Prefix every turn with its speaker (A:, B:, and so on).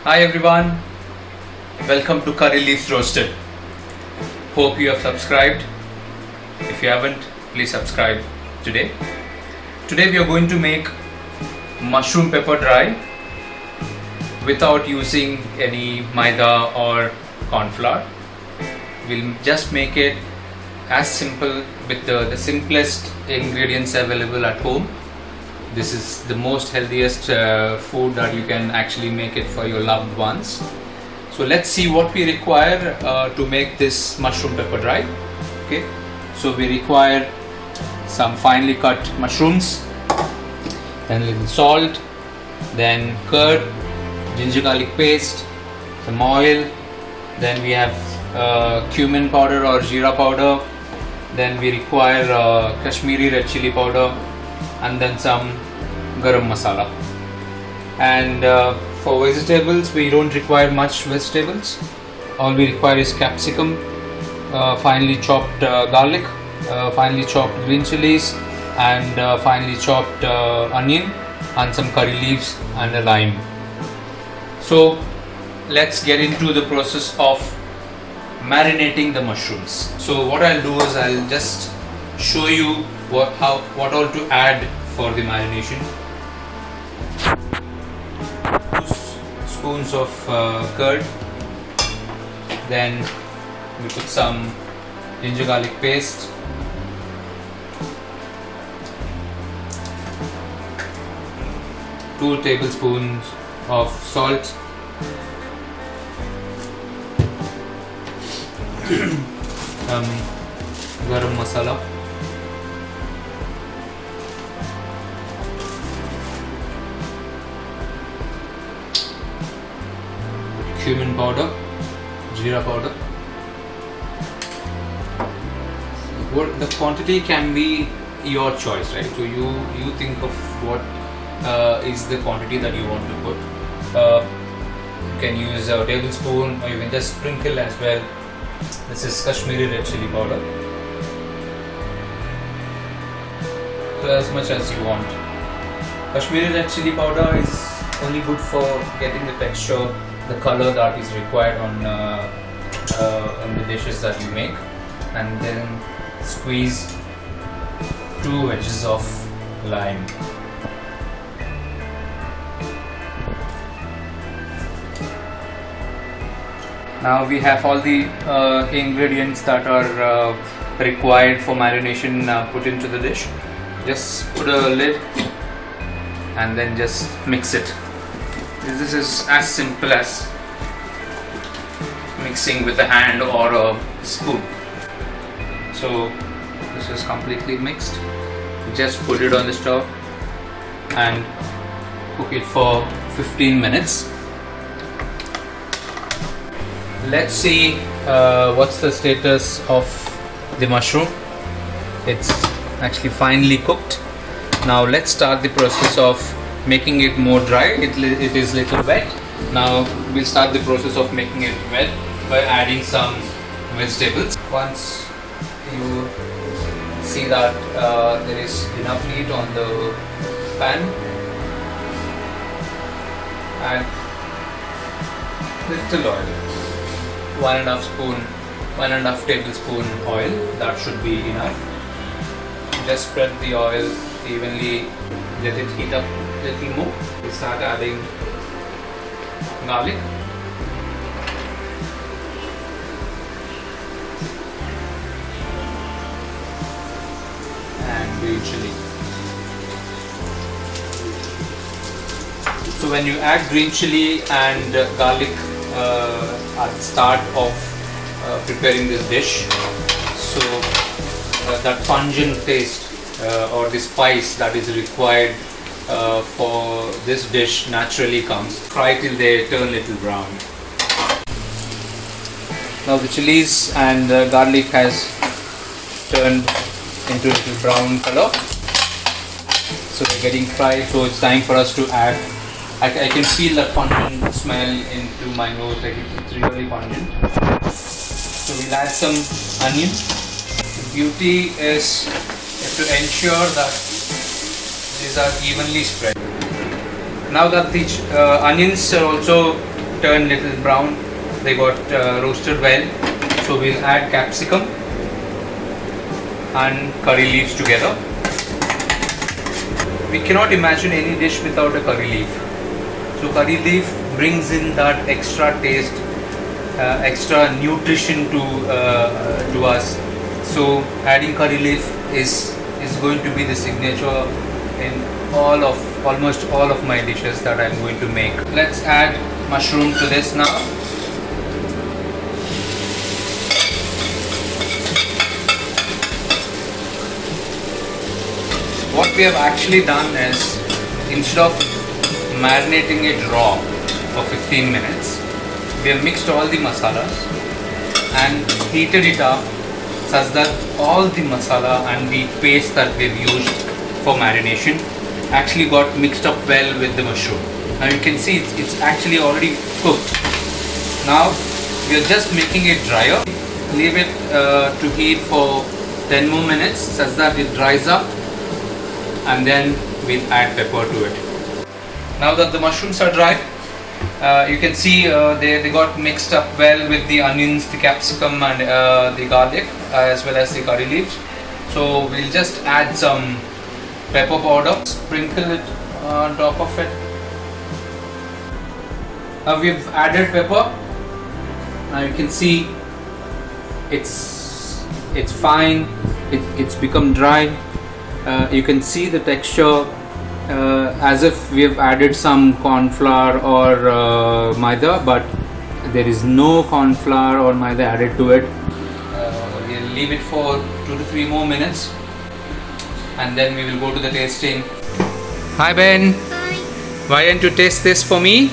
A: Hi everyone, welcome to Curry Leaves Roasted. Hope you have subscribed. If you haven't, please subscribe today. Today we are going to make mushroom pepper dry without using any maida or corn flour. We'll just make it as simple with the simplest ingredients available at home. This is the most healthiest food that you can actually make it for your loved ones. So let's see what we require to make this mushroom pepper dry. Okay, so we require some finely cut mushrooms, then a little salt, then curd, ginger garlic paste, some oil, then we have cumin powder or jeera powder, then we require Kashmiri red chili powder, and then some garam masala. And for vegetables, we don't require much vegetables. All we require is capsicum, finely chopped garlic, finely chopped green chilies, and finely chopped onion, and some curry leaves and a lime. So let's get into the process of marinating the mushrooms. So what I'll do is I'll just show you what all to add for the marination. 2 spoons of curd, then we put some ginger garlic paste, 2 tablespoons of salt, garam masala, cumin powder, jeera powder. What the quantity can be your choice, right? So you think of what is the quantity that you want to put. You can use a tablespoon, or you can just sprinkle as well. This is Kashmiri red chili powder. So as much as you want. Kashmiri red chili powder is only good for getting the texture, the color that is required on the dishes that you make. And then squeeze 2 wedges of lime. Now we have all the ingredients that are required for marination put into the dish. Just put a lid and then just mix it. This is as simple as mixing with a hand or a spoon. So this is completely mixed. Just put it on the stove and cook it for 15 minutes. Let's see what's the status of the mushroom. It's actually finely cooked. Now let's start the process of making it more dry. It is little wet. Now we'll start the process of making it wet by adding some vegetables. Once you see that there is enough heat on the pan, add little oil. 1.5 tablespoon oil, that should be enough. Just spread the oil evenly, let it heat up a little more. We start adding garlic, and green chili. So when you add green chili and garlic at the start of preparing this dish, so that pungent taste or the spice that is required for this dish naturally comes. Fry till they turn little brown. Now the chilies and garlic has turned into little brown color, so they're getting fried. So it's time for us to add. I can feel that pungent smell into my nose, like it's really pungent. So we'll add some onion. The beauty is to ensure that these are evenly spread. Now that the onions are also turned little brown, they got roasted well. So we'll add capsicum and curry leaves together. We cannot imagine any dish without a curry leaf. So curry leaf brings in that extra taste, extra nutrition to us. So adding curry leaf is going to be the signature in almost all of my dishes that I'm going to make. Let's add mushroom to this now. What we have actually done is, instead of marinating it raw for 15 minutes, we have mixed all the masalas and heated it up such that all the masala and the paste that we've used for marination actually got mixed up well with the mushroom. Now you can see it's actually already cooked. Now we are just making it drier. Leave it to heat for 10 more minutes such that it dries up, and then we'll add pepper to it. Now that the mushrooms are dry, you can see they got mixed up well with the onions, the capsicum and the garlic, as well as the curry leaves. So we'll just add some pepper powder, sprinkle it on top of it. Now we've added pepper. Now you can see it's fine, it's become dry. You can see the texture as if we have added some corn flour or maida, but there is no corn flour or maida added to it. We'll leave it for 2 to 3 more minutes, and then we will go to the tasting. Hi Ben.
B: Hi.
A: Why don't you taste this for me?